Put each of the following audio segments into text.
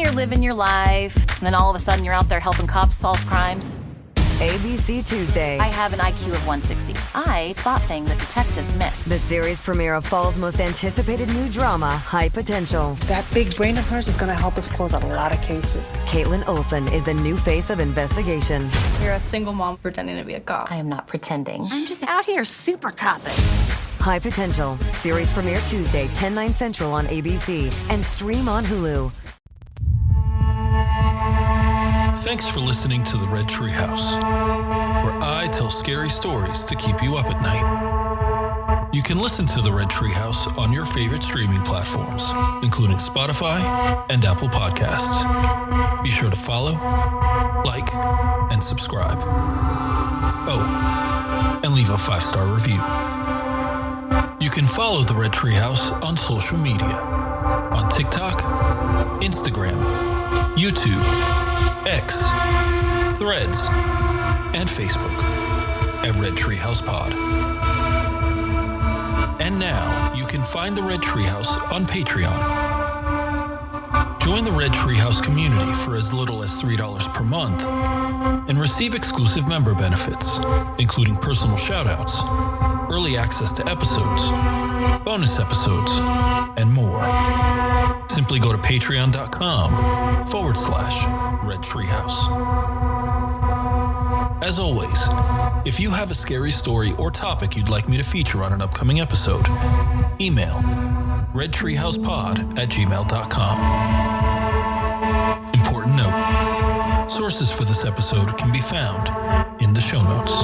you're living your life, and then all of a sudden you're out there helping cops solve crimes. ABC Tuesday. I have an IQ of 160. I spot things that detectives miss. The series premiere of fall's most anticipated new drama, High Potential. That big brain of hers is going to help us close a lot of cases. Caitlin Olsen is the new face of investigation. You're a single mom pretending to be a cop. I am not pretending. I'm just out here super copping. High Potential. Series premiere Tuesday, 10/9 Central on ABC. And stream on Hulu. Thanks for listening to the Red Treehouse, where I tell scary stories to keep you up at night. You can listen to the Red Treehouse on your favorite streaming platforms, including Spotify and Apple Podcasts. Be sure to follow, like, and subscribe. Oh, and leave a 5-star review. You can follow the Red Treehouse on social media, on TikTok, Instagram, YouTube, X, Threads, and Facebook at Red Treehouse Pod. And now you can find the Red Treehouse on Patreon. Join the Red Treehouse community for as little as $3 per month and receive exclusive member benefits, including personal shoutouts, early access to episodes, bonus episodes, and more. Simply go to patreon.com/Red Treehouse. As always, if you have a scary story or topic you'd like me to feature on an upcoming episode, email redtreehousepod@gmail.com. Important note, sources for this episode can be found in the show notes.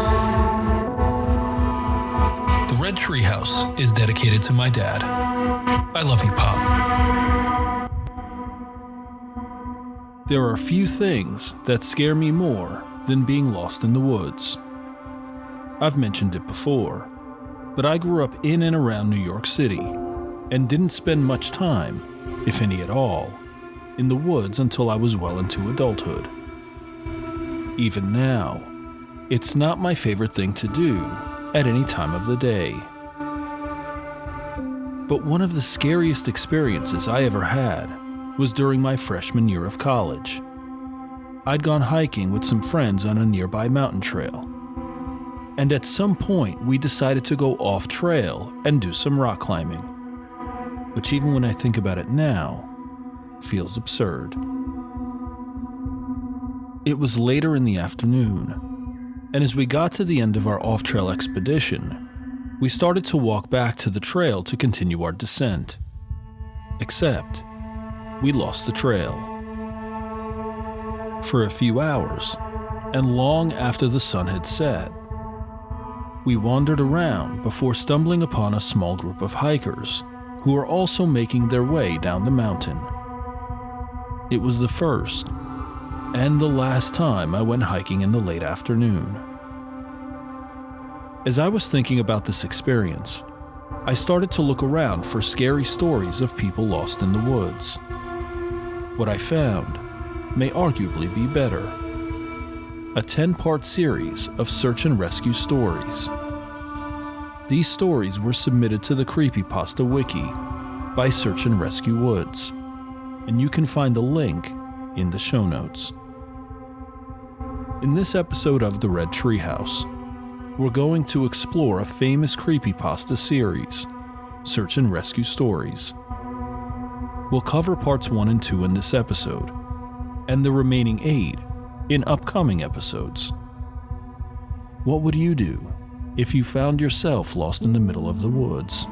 The Red Treehouse is dedicated to my dad. I love you, Pop. There are few things that scare me more than being lost in the woods. I've mentioned it before, but I grew up in and around New York City and didn't spend much time, if any at all, in the woods until I was well into adulthood. Even now, it's not my favorite thing to do at any time of the day. But one of the scariest experiences I ever had was during my freshman year of college. I'd gone hiking with some friends on a nearby mountain trail, and at some point we decided to go off trail and do some rock climbing, which even when I think about it now, feels absurd. It was later in the afternoon, and as we got to the end of our off-trail expedition, we started to walk back to the trail to continue our descent. Except, we lost the trail. For a few hours, and long after the sun had set, we wandered around before stumbling upon a small group of hikers who were also making their way down the mountain. It was the first and the last time I went hiking in the late afternoon. As I was thinking about this experience, I started to look around for scary stories of people lost in the woods. What I found may arguably be better. A 10-part series of search and rescue stories. These stories were submitted to the Creepypasta Wiki by Search and Rescue Woods, and you can find a link in the show notes. In this episode of The Red Treehouse, we're going to explore a famous creepypasta series, Search and Rescue Stories. We'll cover parts 1 and 2 in this episode, and the remaining 8 in upcoming episodes. What would you do if you found yourself lost in the middle of the woods?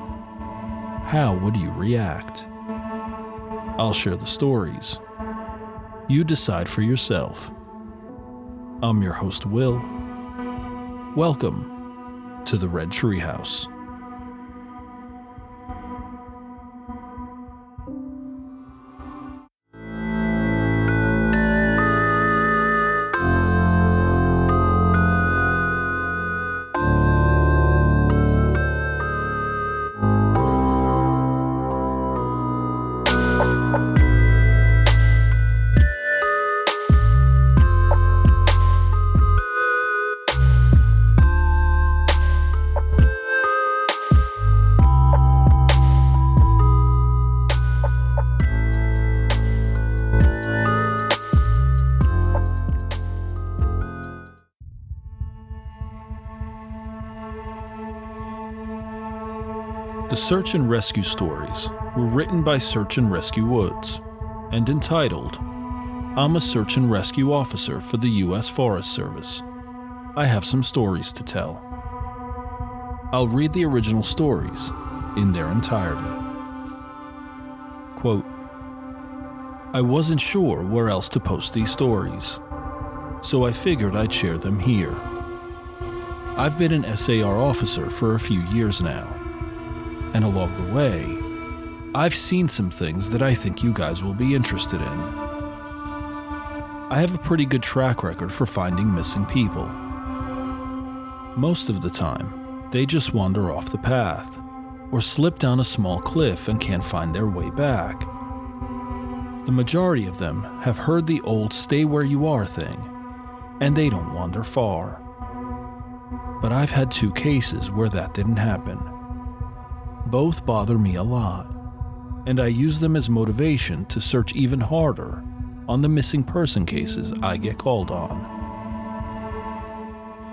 How would you react? I'll share the stories. You decide for yourself. I'm your host, Will. Welcome to the Red Treehouse. The search and rescue stories were written by Search and Rescue Woods and entitled, "I'm a search and rescue officer for the U.S. Forest Service. I have some stories to tell." I'll read the original stories in their entirety. Quote, "I wasn't sure where else to post these stories, so I figured I'd share them here. I've been an SAR officer for a few years now, and along the way, I've seen some things that I think you guys will be interested in. I have a pretty good track record for finding missing people. Most of the time, they just wander off the path, or slip down a small cliff and can't find their way back. The majority of them have heard the old stay where you are thing, and they don't wander far. But I've had 2 cases where that didn't happen. Both bother me a lot, and I use them as motivation to search even harder on the missing person cases I get called on.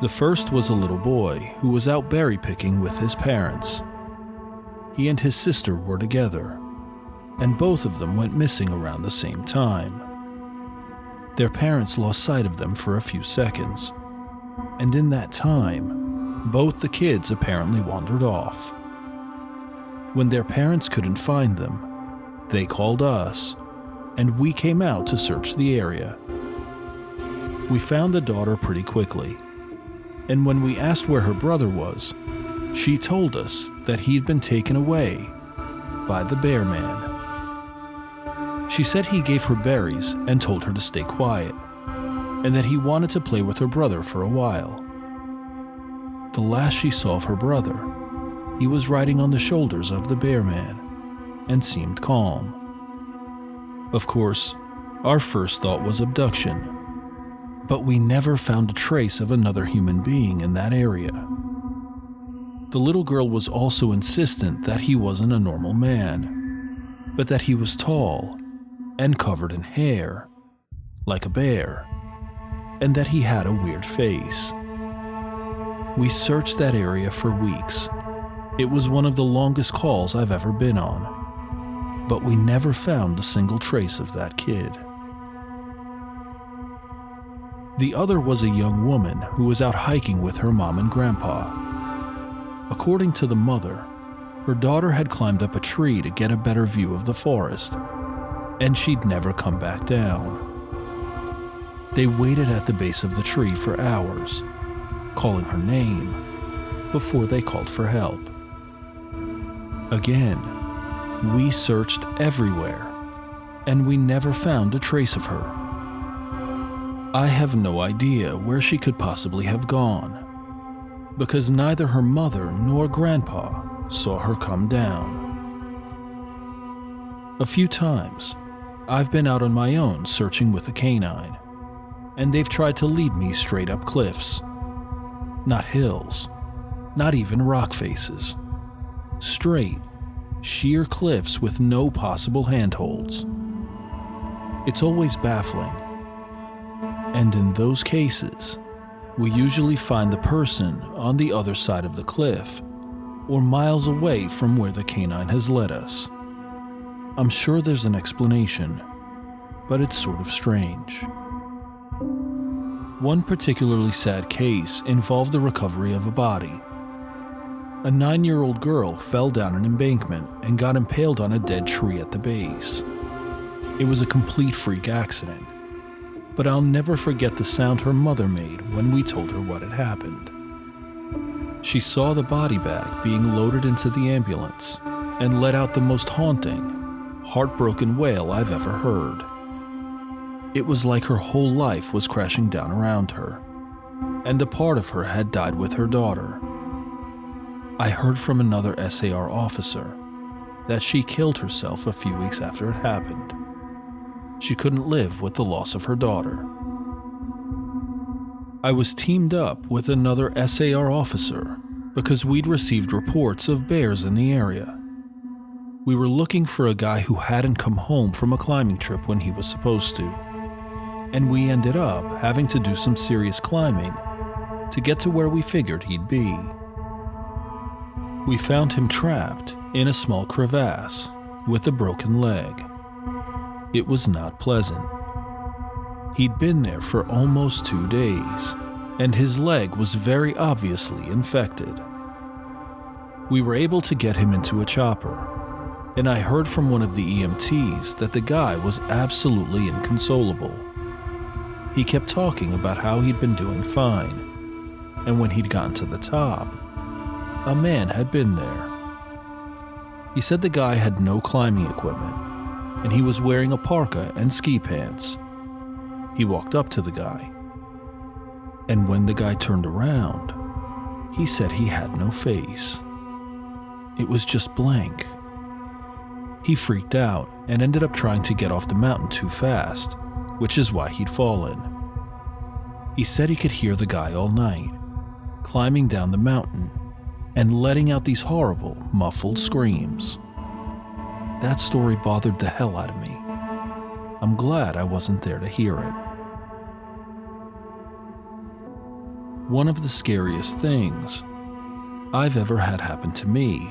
The first was a little boy who was out berry picking with his parents. He and his sister were together, and both of them went missing around the same time. Their parents lost sight of them for a few seconds, and in that time, both the kids apparently wandered off. When their parents couldn't find them, they called us, and we came out to search the area. We found the daughter pretty quickly, and when we asked where her brother was, she told us that he'd been taken away by the bear man. She said he gave her berries and told her to stay quiet, and that he wanted to play with her brother for a while. The last she saw of her brother, he was riding on the shoulders of the bear man and seemed calm. Of course, our first thought was abduction, but we never found a trace of another human being in that area. The little girl was also insistent that he wasn't a normal man, but that he was tall and covered in hair, like a bear, and that he had a weird face. We searched that area for weeks. It was one of the longest calls I've ever been on, but we never found a single trace of that kid. The other was a young woman who was out hiking with her mom and grandpa. According to the mother, her daughter had climbed up a tree to get a better view of the forest, and she'd never come back down. They waited at the base of the tree for hours, calling her name, before they called for help. Again, we searched everywhere, and we never found a trace of her. I have no idea where she could possibly have gone, because neither her mother nor grandpa saw her come down. A few times, I've been out on my own searching with a canine, and they've tried to lead me straight up cliffs. Not hills, not even rock faces. Straight, sheer cliffs with no possible handholds. It's always baffling. And in those cases, we usually find the person on the other side of the cliff, or miles away from where the canine has led us. I'm sure there's an explanation, but it's sort of strange. One particularly sad case involved the recovery of a body. A 9-year-old girl fell down an embankment and got impaled on a dead tree at the base. It was a complete freak accident, but I'll never forget the sound her mother made when we told her what had happened. She saw the body bag being loaded into the ambulance and let out the most haunting, heartbroken wail I've ever heard. It was like her whole life was crashing down around her, and a part of her had died with her daughter. I heard from another SAR officer that she killed herself a few weeks after it happened. She couldn't live with the loss of her daughter. I was teamed up with another SAR officer because we'd received reports of bears in the area. We were looking for a guy who hadn't come home from a climbing trip when he was supposed to, and we ended up having to do some serious climbing to get to where we figured he'd be. We found him trapped in a small crevasse with a broken leg. It was not pleasant. He'd been there for almost 2 days, and his leg was very obviously infected. We were able to get him into a chopper, and I heard from one of the EMTs that the guy was absolutely inconsolable. He kept talking about how he'd been doing fine, and when he'd gotten to the top, a man had been there. He said the guy had no climbing equipment, and he was wearing a parka and ski pants. He walked up to the guy, and when the guy turned around, he said he had no face. It was just blank. He freaked out and ended up trying to get off the mountain too fast, which is why he'd fallen. He said he could hear the guy all night, climbing down the mountain and letting out these horrible, muffled screams. That story bothered the hell out of me. I'm glad I wasn't there to hear it. One of the scariest things I've ever had happen to me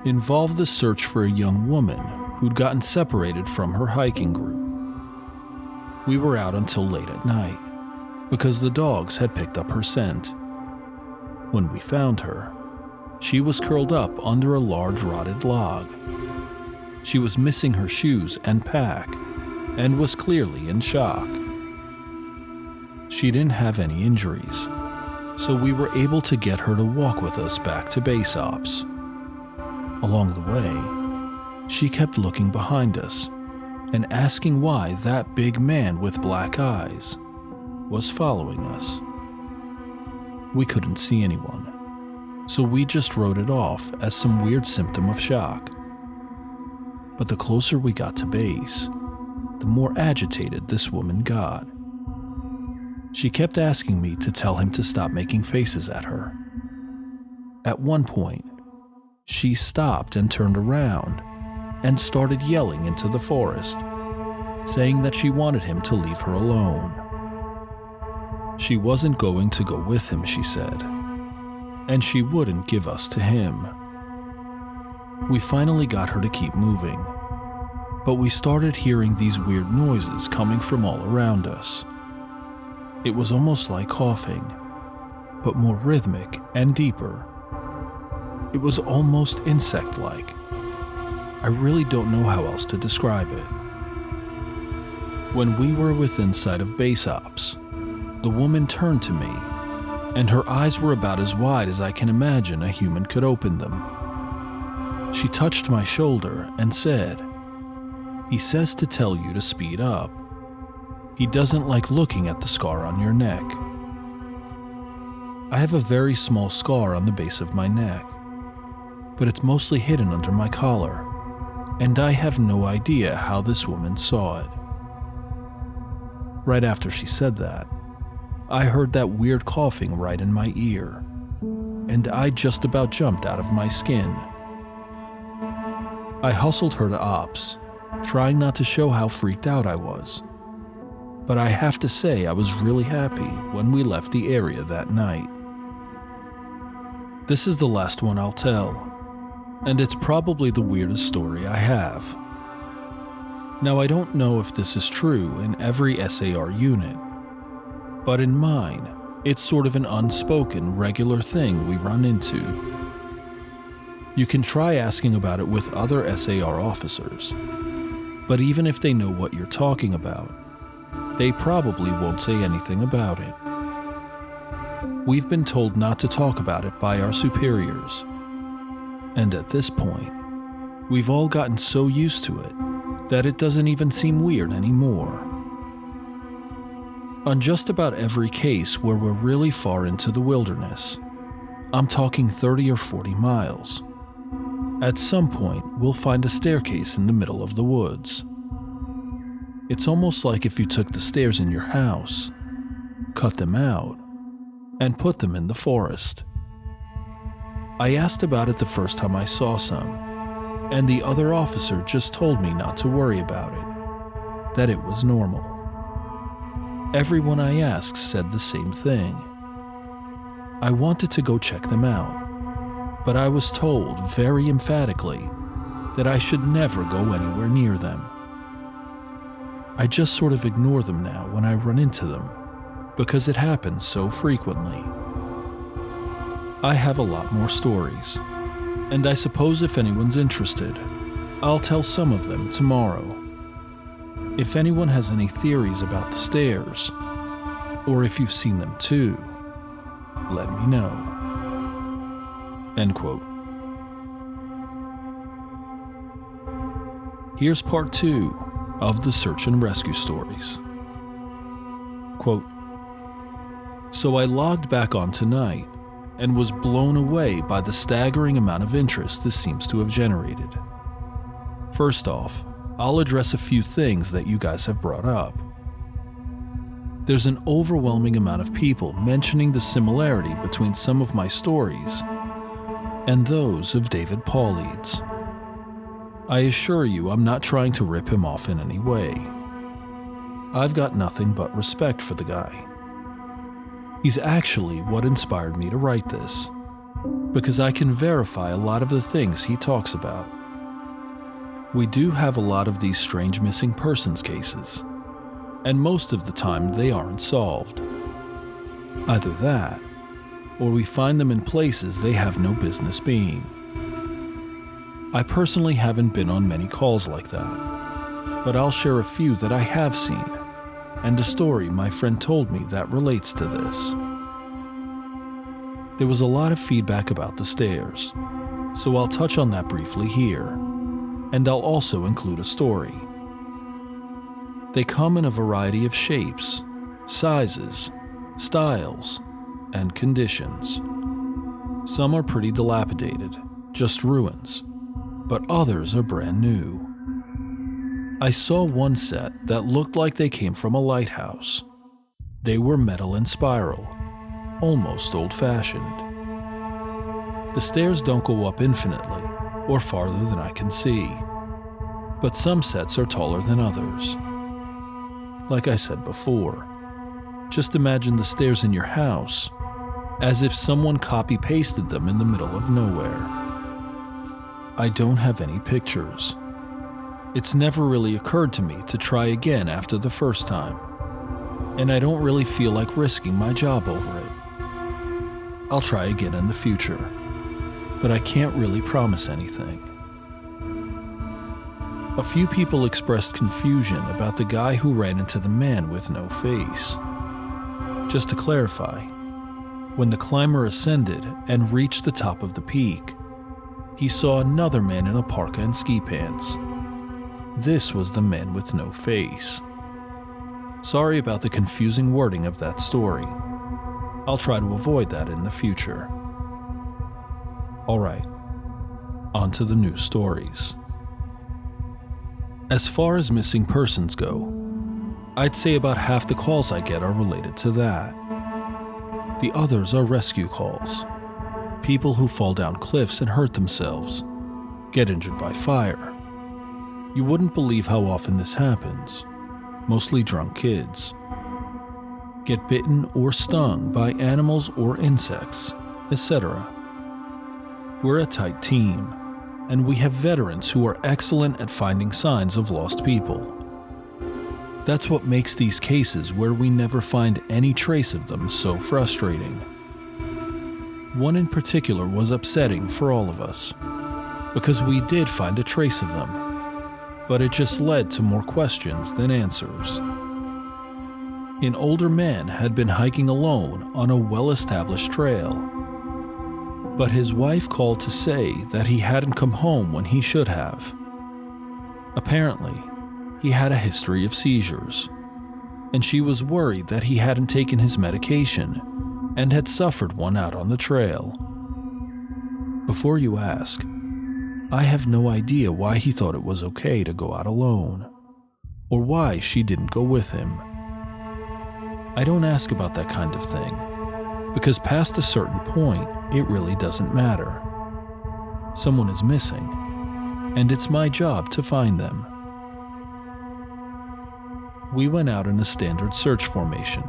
involved the search for a young woman who'd gotten separated from her hiking group. We were out until late at night because the dogs had picked up her scent. When we found her, she was curled up under a large rotted log. She was missing her shoes and pack and was clearly in shock. She didn't have any injuries, so we were able to get her to walk with us back to base ops. Along the way, she kept looking behind us and asking why that big man with black eyes was following us. We couldn't see anyone, so we just wrote it off as some weird symptom of shock. But the closer we got to base, the more agitated this woman got. She kept asking me to tell him to stop making faces at her. At one point, she stopped and turned around and started yelling into the forest, saying that she wanted him to leave her alone. She wasn't going to go with him, she said, and she wouldn't give us to him. We finally got her to keep moving, but we started hearing these weird noises coming from all around us. It was almost like coughing, but more rhythmic and deeper. It was almost insect-like. I really don't know how else to describe it. When we were within sight of base ops, the woman turned to me, and her eyes were about as wide as I can imagine a human could open them. She touched my shoulder and said, "He says to tell you to speed up. He doesn't like looking at the scar on your neck." I have a very small scar on the base of my neck, but it's mostly hidden under my collar, and I have no idea how this woman saw it. Right after she said that, I heard that weird coughing right in my ear, and I just about jumped out of my skin. I hustled her to ops, trying not to show how freaked out I was, but I have to say I was really happy when we left the area that night. This is the last one I'll tell, and it's probably the weirdest story I have. Now, I don't know if this is true in every SAR unit, but in mine, it's sort of an unspoken, regular thing we run into. You can try asking about it with other SAR officers, but even if they know what you're talking about, they probably won't say anything about it. We've been told not to talk about it by our superiors, and at this point, we've all gotten so used to it that it doesn't even seem weird anymore. On just about every case where we're really far into the wilderness, I'm talking 30 or 40 miles, at some point we'll find a staircase in the middle of the woods. It's almost like if you took the stairs in your house, cut them out, and put them in the forest. I asked about it the first time I saw some, and the other officer just told me not to worry about it, that it was normal. Everyone I asked said the same thing. I wanted to go check them out, but I was told very emphatically that I should never go anywhere near them. I just sort of ignore them now when I run into them, because it happens so frequently. I have a lot more stories, and I suppose if anyone's interested, I'll tell some of them tomorrow. If anyone has any theories about the stairs, or if you've seen them too, let me know. End quote. Here's part 2 of the search and rescue stories. Quote, so I logged back on tonight and was blown away by the staggering amount of interest this seems to have generated. First off, I'll address a few things that you guys have brought up. There's an overwhelming amount of people mentioning the similarity between some of my stories and those of David Paulides. I assure you I'm not trying to rip him off in any way. I've got nothing but respect for the guy. He's actually what inspired me to write this, because I can verify a lot of the things he talks about. We do have a lot of these strange missing persons cases, and most of the time they aren't solved. Either that, or we find them in places they have no business being. I personally haven't been on many calls like that, but I'll share a few that I have seen, and a story my friend told me that relates to this. There was a lot of feedback about the stairs, so I'll touch on that briefly here, and I'll also include a story. They come in a variety of shapes, sizes, styles, and conditions. Some are pretty dilapidated, just ruins, but others are brand new. I saw one set that looked like they came from a lighthouse. They were metal and spiral, almost old-fashioned. The stairs don't go up infinitely, or farther than I can see, but some sets are taller than others. Like I said before, just imagine the stairs in your house as if someone copy-pasted them in the middle of nowhere. I don't have any pictures. It's never really occurred to me to try again after the first time, and I don't really feel like risking my job over it. I'll try again in the future, but I can't really promise anything. A few people expressed confusion about the guy who ran into the man with no face. Just to clarify, when the climber ascended and reached the top of the peak, he saw another man in a parka and ski pants. This was the man with no face. Sorry about the confusing wording of that story. I'll try to avoid that in the future. Alright, on to the new stories. As far as missing persons go, I'd say about half the calls I get are related to that. The others are rescue calls. People who fall down cliffs and hurt themselves, get injured by fire. You wouldn't believe how often this happens. Mostly drunk kids. Get bitten or stung by animals or insects, etc. We're a tight team, and we have veterans who are excellent at finding signs of lost people. That's what makes these cases where we never find any trace of them so frustrating. One in particular was upsetting for all of us, because we did find a trace of them, but it just led to more questions than answers. An older man had been hiking alone on a well-established trail, but his wife called to say that he hadn't come home when he should have. Apparently, he had a history of seizures, and she was worried that he hadn't taken his medication and had suffered one out on the trail. Before you ask, I have no idea why he thought it was okay to go out alone, or why she didn't go with him. I don't ask about that kind of thing, because past a certain point, it really doesn't matter. Someone is missing, and it's my job to find them. We went out in a standard search formation.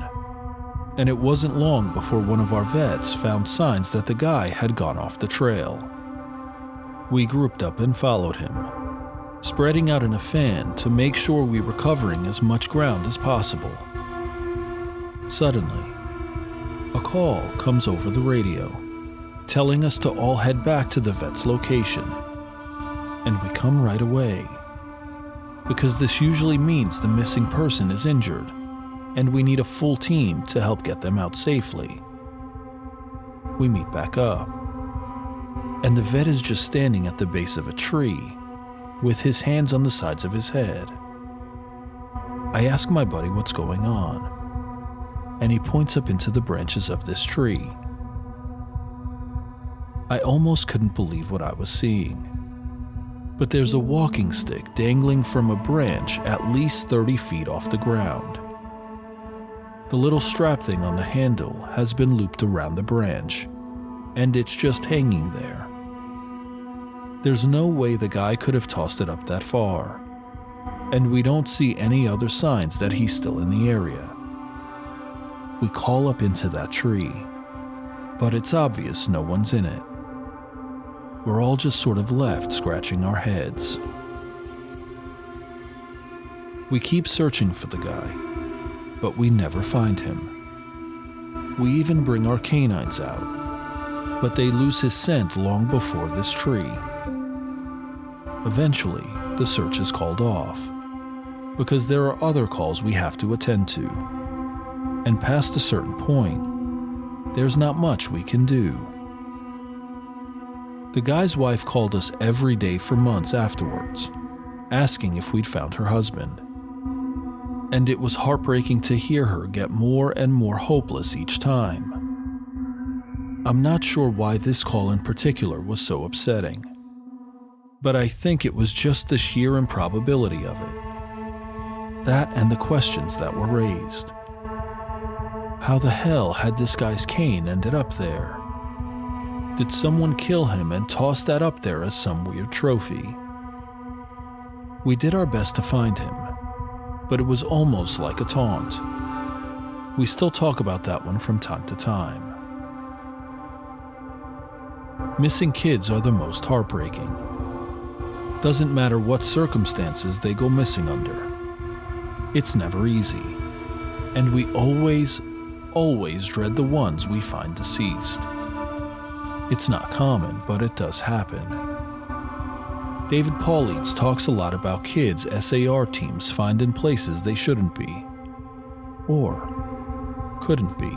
and it wasn't long before one of our vets found signs that the guy had gone off the trail. We grouped up and followed him, spreading out in a fan to make sure we were covering as much ground as possible. Suddenly, a call comes over the radio, telling us to all head back to the vet's location. And we come right away, because this usually means the missing person is injured, and we need a full team to help get them out safely. We meet back up, and the vet is just standing at the base of a tree, with his hands on the sides of his head. I ask my buddy what's going on, and he points up into the branches of this tree. I almost couldn't believe what I was seeing. But there's a walking stick dangling from a branch at least 30 feet off the ground. The little strap thing on the handle has been looped around the branch, and it's just hanging there. There's no way the guy could have tossed it up that far, and we don't see any other signs that he's still in the area. We call up into that tree, but it's obvious no one's in it. We're all just sort of left scratching our heads. We keep searching for the guy, but we never find him. We even bring our canines out, but they lose his scent long before this tree. Eventually, the search is called off, because there are other calls we have to attend to, and past a certain point, there's not much we can do. The guy's wife called us every day for months afterwards, asking if we'd found her husband. And it was heartbreaking to hear her get more and more hopeless each time. I'm not sure why this call in particular was so upsetting, but I think it was just the sheer improbability of it. That and the questions that were raised. How the hell had this guy's cane ended up there? Did someone kill him and toss that up there as some weird trophy? We did our best to find him, but it was almost like a taunt. We still talk about that one from time to time. Missing kids are the most heartbreaking. Doesn't matter what circumstances they go missing under. It's never easy, and we always dread the ones we find deceased. It's not common, but it does happen. David Paulides talks a lot about kids SAR teams find in places they shouldn't be, or couldn't be.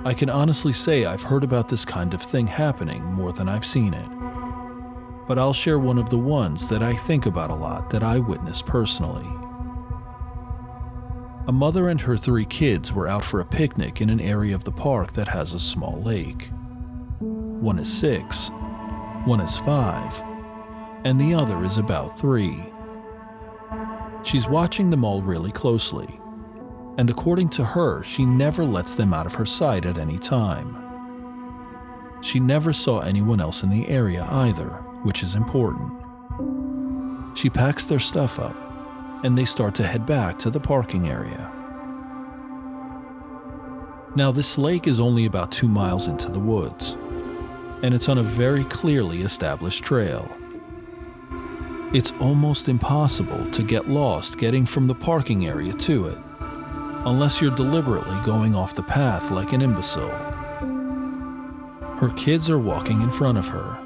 I can honestly say I've heard about this kind of thing happening more than I've seen it, but I'll share one of the ones that I think about a lot that I witnessed personally. A mother and her 3 kids were out for a picnic in an area of the park that has a small lake. One is 6, one is 5, and the other is about 3. She's watching them all really closely, and according to her, she never lets them out of her sight at any time. She never saw anyone else in the area either, which is important. She packs their stuff up, and they start to head back to the parking area. Now, this lake is only about 2 miles into the woods, and it's on a very clearly established trail. It's almost impossible to get lost getting from the parking area to it, unless you're deliberately going off the path like an imbecile. Her kids are walking in front of her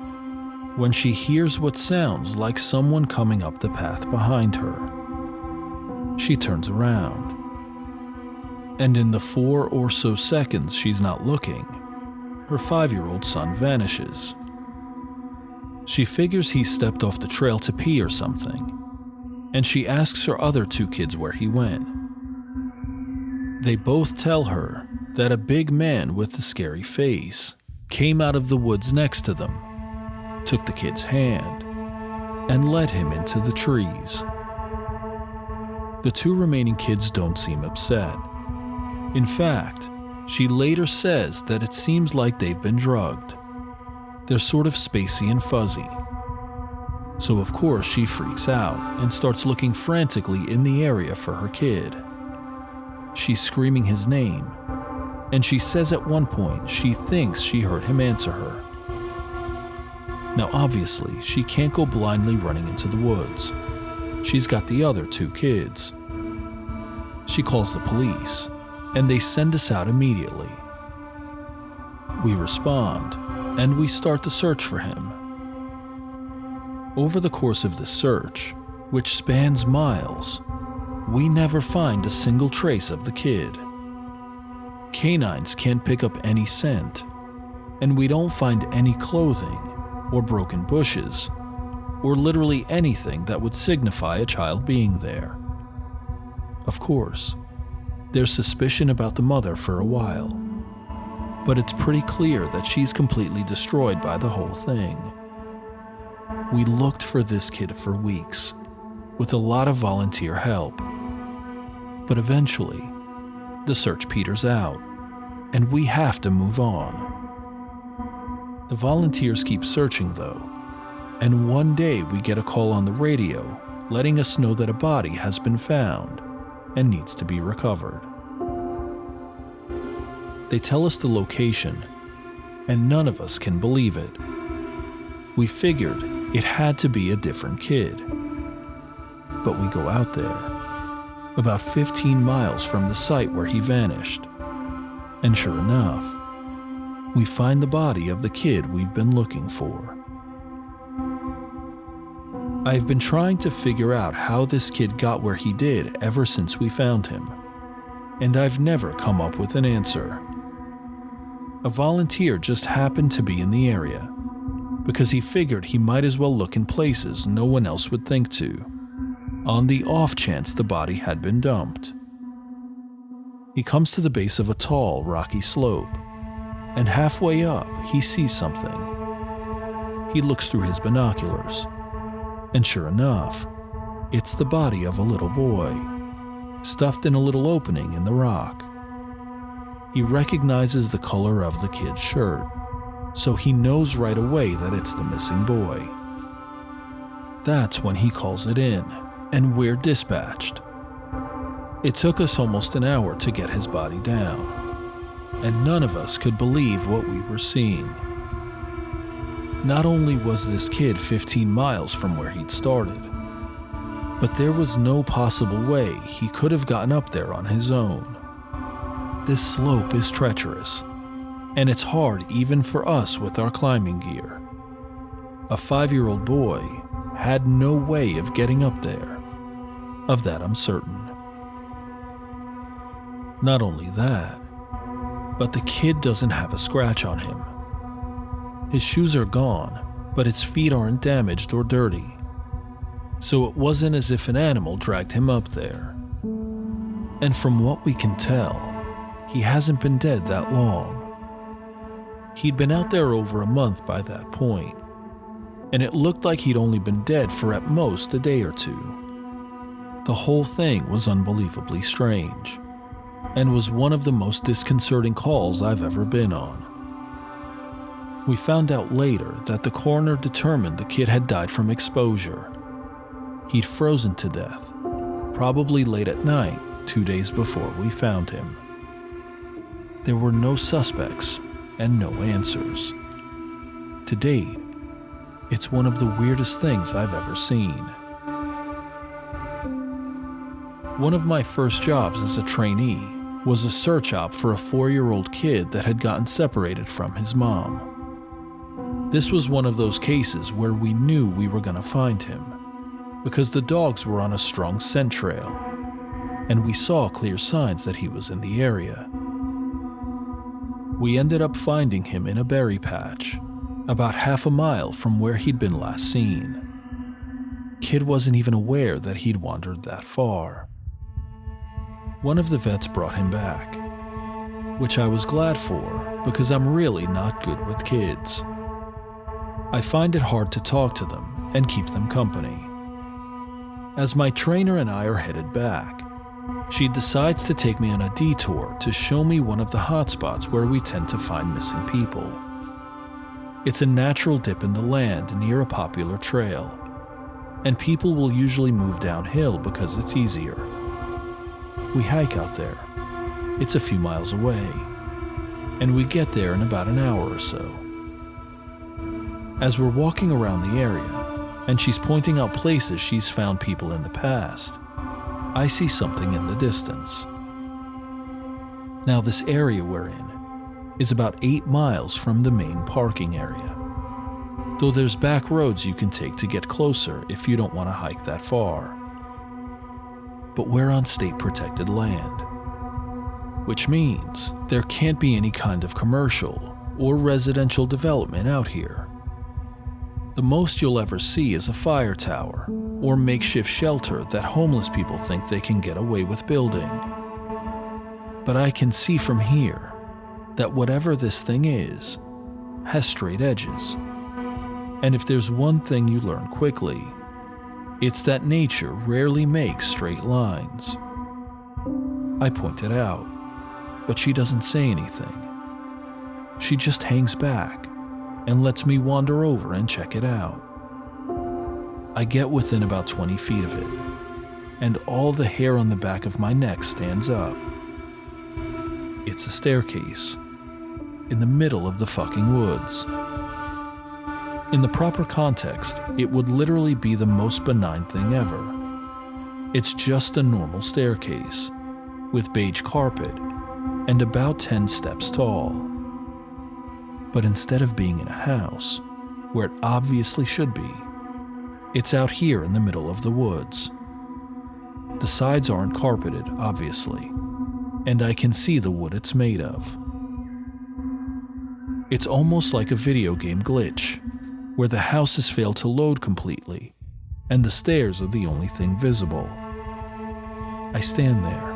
when she hears what sounds like someone coming up the path behind her. She turns around, and in the 4 or so seconds she's not looking, her 5-year-old son vanishes. She figures he stepped off the trail to pee or something, and she asks her other 2 kids where he went. They both tell her that a big man with a scary face came out of the woods next to them, took the kid's hand, and led him into the trees. The 2 remaining kids don't seem upset. In fact, she later says that it seems like they've been drugged. They're sort of spacey and fuzzy. So of course she freaks out and starts looking frantically in the area for her kid. she's screaming his name, and she says at one point she thinks she heard him answer her. Now obviously, she can't go blindly running into the woods. She's got the other 2 kids. She calls the police, and they send us out immediately. We respond, and we start the search for him. Over the course of the search, which spans miles, we never find a single trace of the kid. Canines can't pick up any scent, and we don't find any clothing or broken bushes or literally anything that would signify a child being there. Of course, there's suspicion about the mother for a while, but it's pretty clear that she's completely destroyed by the whole thing. We looked for this kid for weeks, with a lot of volunteer help. But eventually, the search peters out, and we have to move on. The volunteers keep searching though, and one day we get a call on the radio letting us know that a body has been found and needs to be recovered. They tell us the location, and none of us can believe it. We figured it had to be a different kid. But we go out there, about 15 miles from the site where he vanished, and sure enough, we find the body of the kid we've been looking for. I've been trying to figure out how this kid got where he did ever since we found him, and I've never come up with an answer. A volunteer just happened to be in the area because he figured he might as well look in places no one else would think to, on the off chance the body had been dumped. He comes to the base of a tall, rocky slope, and halfway up, he sees something. He looks through his binoculars, and sure enough, it's the body of a little boy, stuffed in a little opening in the rock. He recognizes the color of the kid's shirt, so he knows right away that it's the missing boy. That's when he calls it in, and we're dispatched. It took us almost an hour to get his body down, and none of us could believe what we were seeing. Not only was this kid 15 miles from where he'd started, but there was no possible way he could have gotten up there on his own. This slope is treacherous, and it's hard even for us with our climbing gear. A 5-year-old boy had no way of getting up there. Of that I'm certain. Not only that, but the kid doesn't have a scratch on him. His shoes are gone, but his feet aren't damaged or dirty. So it wasn't as if an animal dragged him up there. And from what we can tell, he hasn't been dead that long. He'd been out there over a month by that point, and it looked like he'd only been dead for at most a day or two. The whole thing was unbelievably strange, and was one of the most disconcerting calls I've ever been on. We found out later that the coroner determined the kid had died from exposure. He'd frozen to death, probably late at night, 2 days before we found him. There were no suspects and no answers. To date, it's one of the weirdest things I've ever seen. One of my first jobs as a trainee was a search op for a 4-year-old kid that had gotten separated from his mom. This was one of those cases where we knew we were going to find him, because the dogs were on a strong scent trail, and we saw clear signs that he was in the area. We ended up finding him in a berry patch, about half a mile from where he'd been last seen. Kid wasn't even aware that he'd wandered that far. One of the vets brought him back, which I was glad for because I'm really not good with kids. I find it hard to talk to them and keep them company. As my trainer and I are headed back, she decides to take me on a detour to show me one of the hotspots where we tend to find missing people. It's a natural dip in the land near a popular trail, and people will usually move downhill because it's easier. We hike out there, It's a few miles away, and we get there in about an hour or so. As we're walking around the area, and she's pointing out places she's found people in the past, I see something in the distance. Now, this area we're in is about 8 miles from the main parking area, though there's back roads you can take to get closer if you don't want to hike that far. But we're on state-protected land, which means there can't be any kind of commercial or residential development out here. The most you'll ever see is a fire tower or makeshift shelter that homeless people think they can get away with building. But I can see from here that whatever this thing is has straight edges. And if there's one thing you learn quickly, it's that nature rarely makes straight lines. I point it out, but she doesn't say anything. She just hangs back and lets me wander over and check it out. I get within about 20 feet of it, and all the hair on the back of my neck stands up. It's a staircase in the middle of the fucking woods. In the proper context, it would literally be the most benign thing ever. It's just a normal staircase with beige carpet and about 10 steps tall. But instead of being in a house, where it obviously should be, it's out here in the middle of the woods. The sides aren't carpeted, obviously, and I can see the wood it's made of. It's almost like a video game glitch, where the house has failed to load completely, and the stairs are the only thing visible. I stand there,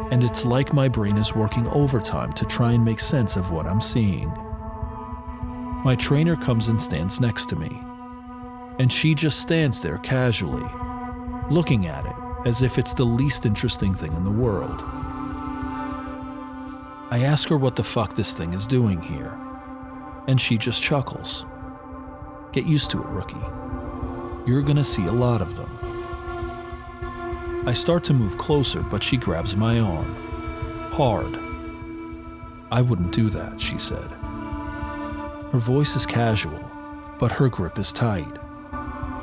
and it's like my brain is working overtime to try and make sense of what I'm seeing. My trainer comes and stands next to me, and she just stands there casually, looking at it as if it's the least interesting thing in the world. I ask her what the fuck this thing is doing here, and she just chuckles. Get used to it, rookie. You're gonna see a lot of them. I start to move closer, but she grabs my arm. Hard. I wouldn't do that, she said. Her voice is casual, but her grip is tight,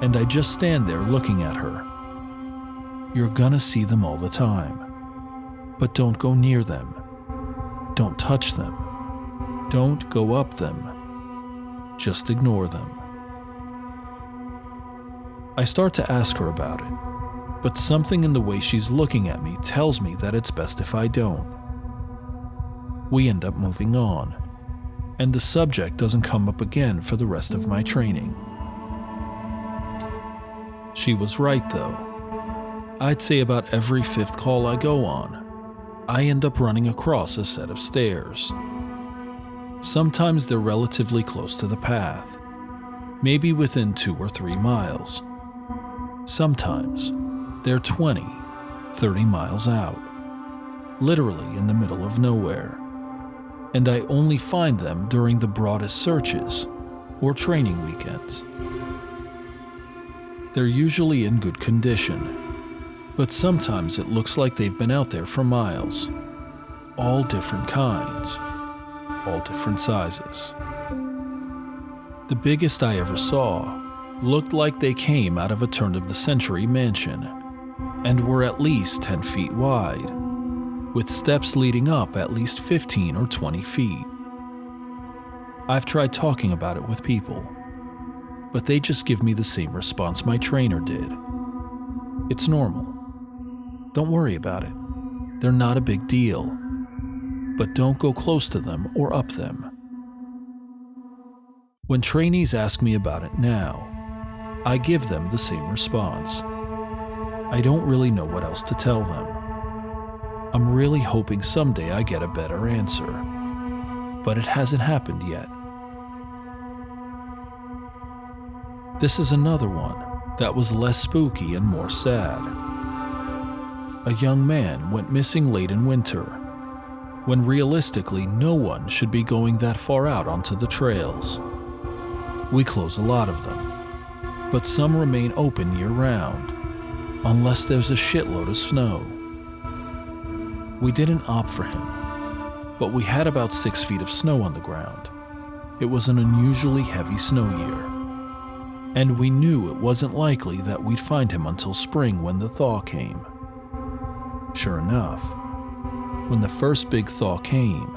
and I just stand there looking at her. You're gonna see them all the time, but don't go near them. Don't touch them. Don't go up them. Just ignore them. I start to ask her about it, but something in the way she's looking at me tells me that it's best if I don't. We end up moving on, and the subject doesn't come up again for the rest of my training. She was right, though. I'd say about every 5th call I go on, I end up running across a set of stairs. Sometimes they're relatively close to the path, maybe within 2 or 3 miles. Sometimes they're 20, 30 miles out, literally in the middle of nowhere, and I only find them during the broadest searches or training weekends. They're usually in good condition, but sometimes it looks like they've been out there for miles, all different kinds, all different sizes. The biggest I ever saw looked like they came out of a turn-of-the-century mansion and were at least 10 feet wide, with steps leading up at least 15 or 20 feet. I've tried talking about it with people, but they just give me the same response my trainer did. It's normal. Don't worry about it. They're not a big deal, but don't go close to them or up them. When trainees ask me about it now, I give them the same response. I don't really know what else to tell them. I'm really hoping someday I get a better answer, but it hasn't happened yet. This is another one that was less spooky and more sad. A young man went missing late in winter, when realistically no one should be going that far out onto the trails. We close a lot of them, but some remain open year-round, unless there's a shitload of snow. We didn't opt for him, but we had about 6 feet of snow on the ground. It was an unusually heavy snow year, and we knew it wasn't likely that we'd find him until spring when the thaw came. Sure enough, when the first big thaw came,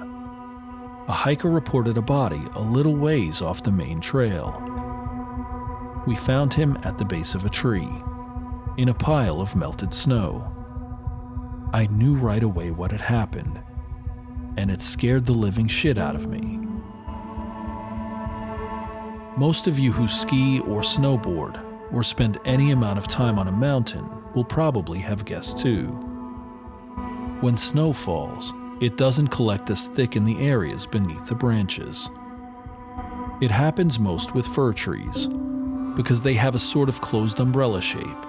a hiker reported a body a little ways off the main trail. We found him at the base of a tree, in a pile of melted snow. I knew right away what had happened, and it scared the living shit out of me. Most of you who ski or snowboard or spend any amount of time on a mountain will probably have guessed too. When snow falls, it doesn't collect as thick in the areas beneath the branches. It happens most with fir trees, because they have a sort of closed umbrella shape.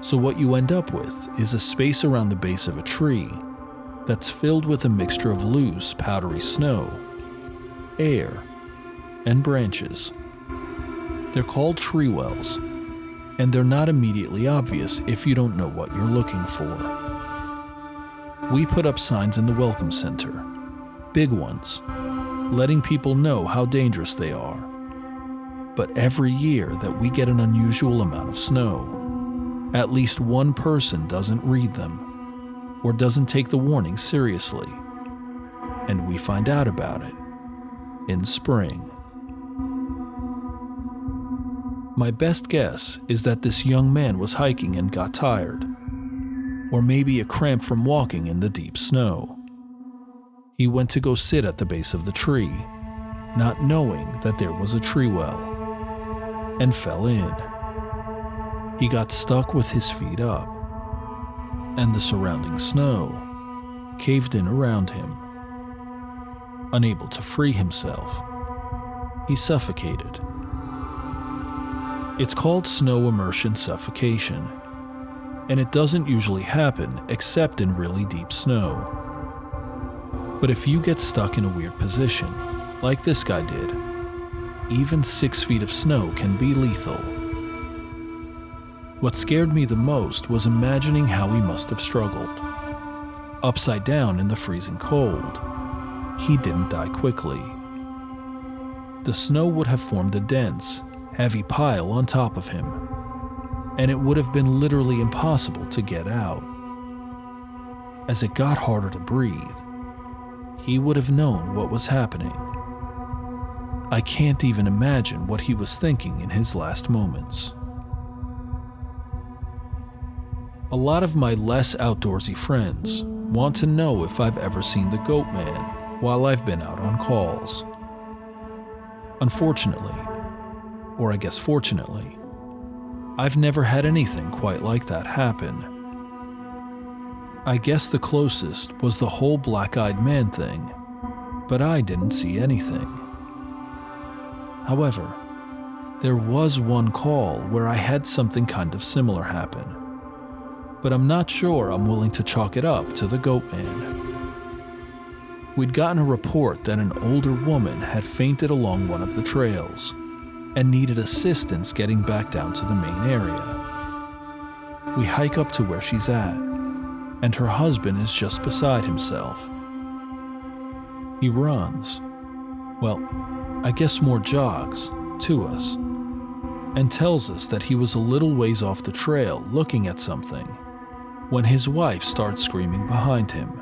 So what you end up with is a space around the base of a tree that's filled with a mixture of loose, powdery snow, air, and branches. They're called tree wells, and they're not immediately obvious if you don't know what you're looking for. We put up signs in the Welcome Center, big ones, letting people know how dangerous they are. But every year that we get an unusual amount of snow, at least one person doesn't read them or doesn't take the warning seriously, and we find out about it in spring. My best guess is that this young man was hiking and got tired, or maybe a cramp from walking in the deep snow. He went to go sit at the base of the tree, not knowing that there was a tree well, and fell in. He got stuck with his feet up, and the surrounding snow caved in around him. Unable to free himself, he suffocated. It's called snow immersion suffocation, and it doesn't usually happen except in really deep snow. But if you get stuck in a weird position, like this guy did, even 6 feet of snow can be lethal. What scared me the most was imagining how he must have struggled. Upside down in the freezing cold, he didn't die quickly. The snow would have formed a dense, heavy pile on top of him, and it would have been literally impossible to get out. As it got harder to breathe, he would have known what was happening. I can't even imagine what he was thinking in his last moments. A lot of my less outdoorsy friends want to know if I've ever seen the Goat Man while I've been out on calls. Unfortunately, or I guess fortunately, I've never had anything quite like that happen. I guess the closest was the whole black-eyed man thing, but I didn't see anything. However, there was one call where I had something kind of similar happen, but I'm not sure I'm willing to chalk it up to the Goat Man. We'd gotten a report that an older woman had fainted along one of the trails and needed assistance getting back down to the main area. We hike up to where she's at, and her husband is just beside himself. He runs, well, I guess more jogs, to us, and tells us that he was a little ways off the trail looking at something when his wife starts screaming behind him.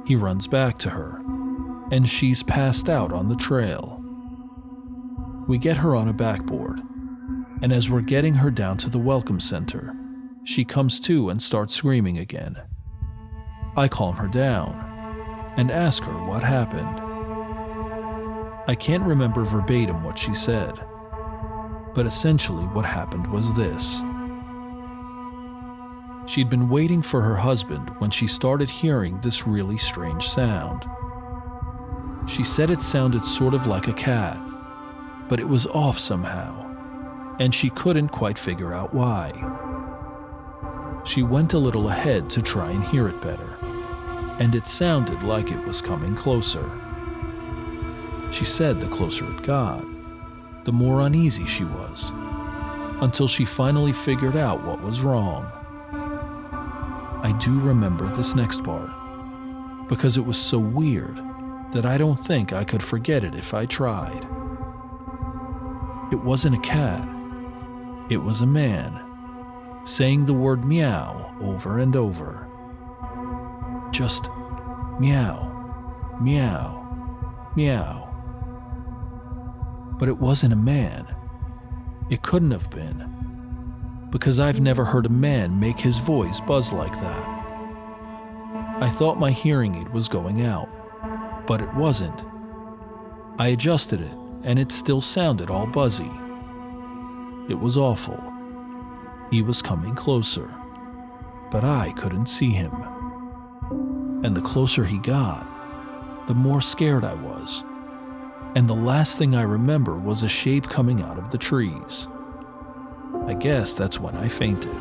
He runs back to her, and she's passed out on the trail. We get her on a backboard, and as we're getting her down to the Welcome Center, she comes to and starts screaming again. I calm her down and ask her what happened. I can't remember verbatim what she said, but essentially what happened was this. She'd been waiting for her husband when she started hearing this really strange sound. She said it sounded sort of like a cat, but it was off somehow, and she couldn't quite figure out why. She went a little ahead to try and hear it better, and it sounded like it was coming closer. She said the closer it got, the more uneasy she was, until she finally figured out what was wrong. I do remember this next part, because it was so weird that I don't think I could forget it if I tried. It wasn't a cat. It was a man, saying the word meow over and over. Just meow, meow, meow. But it wasn't a man. It couldn't have been, because I've never heard a man make his voice buzz like that. I thought my hearing aid was going out, but it wasn't. I adjusted it, and it still sounded all buzzy. It was awful. He was coming closer, but I couldn't see him. And the closer he got, the more scared I was. And the last thing I remember was a shape coming out of the trees. I guess that's when I fainted.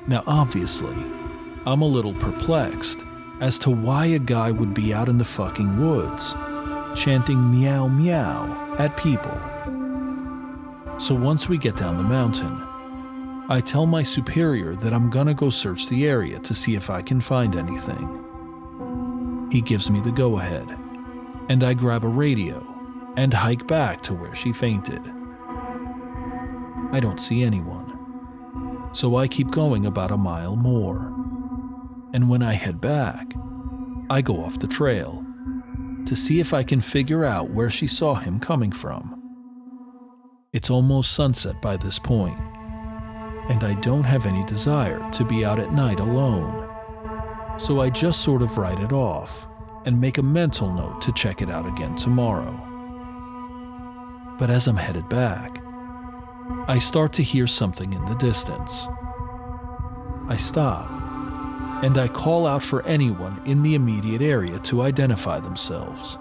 Now obviously, I'm a little perplexed as to why a guy would be out in the fucking woods, chanting meow meow at people. So once we get down the mountain, I tell my superior that I'm gonna go search the area to see if I can find anything. He gives me the go-ahead, and I grab a radio and hike back to where she fainted. I don't see anyone, so I keep going about a mile more. And when I head back, I go off the trail to see if I can figure out where she saw him coming from. It's almost sunset by this point, and I don't have any desire to be out at night alone. So I just sort of write it off and make a mental note to check it out again tomorrow. But as I'm headed back, I start to hear something in the distance. I stop, and I call out for anyone in the immediate area to identify themselves.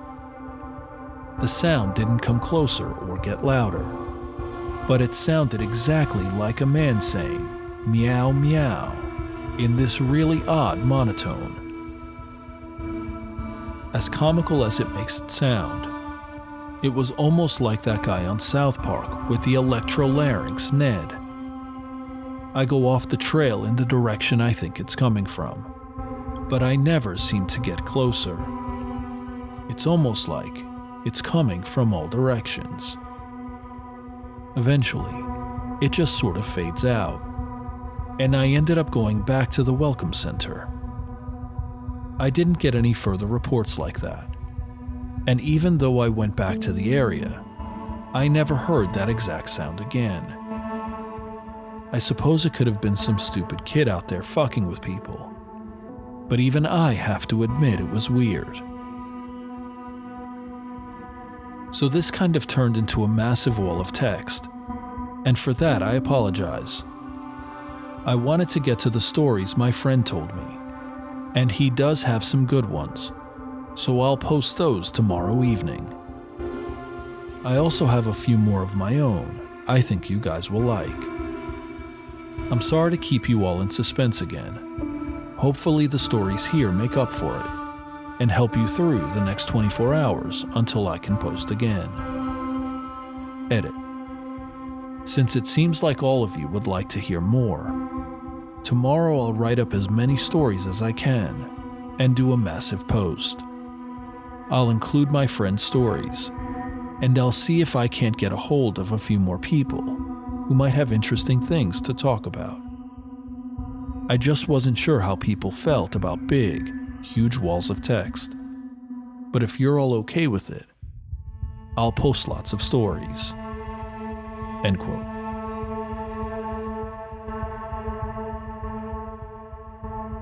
The sound didn't come closer or get louder, but it sounded exactly like a man saying meow meow in this really odd monotone. As comical as it makes it sound, it was almost like that guy on South Park with the electrolarynx Ned. I go off the trail in the direction I think it's coming from, but I never seem to get closer. It's almost like it's coming from all directions. Eventually, it just sort of fades out, and I ended up going back to the Welcome Center. I didn't get any further reports like that, and even though I went back to the area, I never heard that exact sound again. I suppose it could have been some stupid kid out there fucking with people, but even I have to admit it was weird. So this kind of turned into a massive wall of text, and for that I apologize. I wanted to get to the stories my friend told me, and he does have some good ones, so I'll post those tomorrow evening. I also have a few more of my own I think you guys will like. I'm sorry to keep you all in suspense again. Hopefully the stories here make up for it and help you through the next 24 hours until I can post again. Edit. Since it seems like all of you would like to hear more, tomorrow I'll write up as many stories as I can and do a massive post. I'll include my friend's stories, and I'll see if I can't get a hold of a few more people who might have interesting things to talk about. I just wasn't sure how people felt about big, huge walls of text, but if you're all okay with it, I'll post lots of stories. End quote.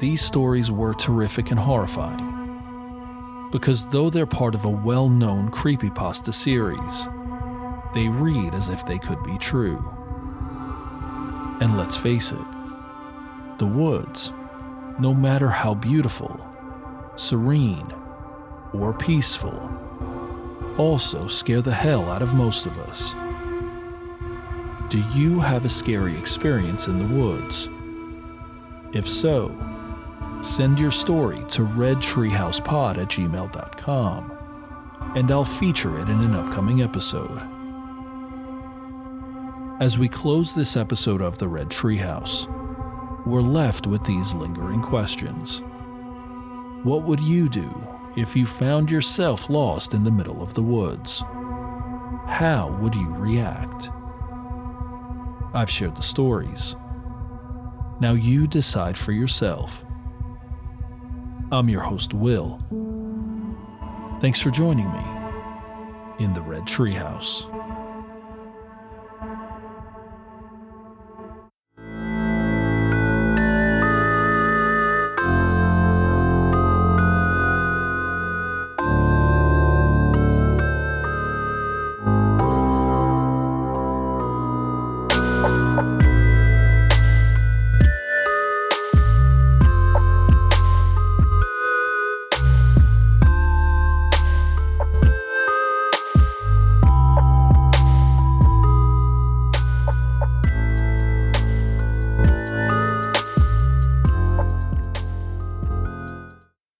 These stories were terrific and horrifying, because though they're part of a well-known creepypasta series, they read as if they could be true. And let's face it, the woods, no matter how beautiful, serene, or peaceful, also scare the hell out of most of us. Do you have a scary experience in the woods? If so, send your story to redtreehousepod@gmail.com, and I'll feature it in an upcoming episode. As we close this episode of the Red Treehouse, we're left with these lingering questions. What would you do if you found yourself lost in the middle of the woods? How would you react? I've shared the stories. Now you decide for yourself. I'm your host, Will. Thanks for joining me in the Red Treehouse.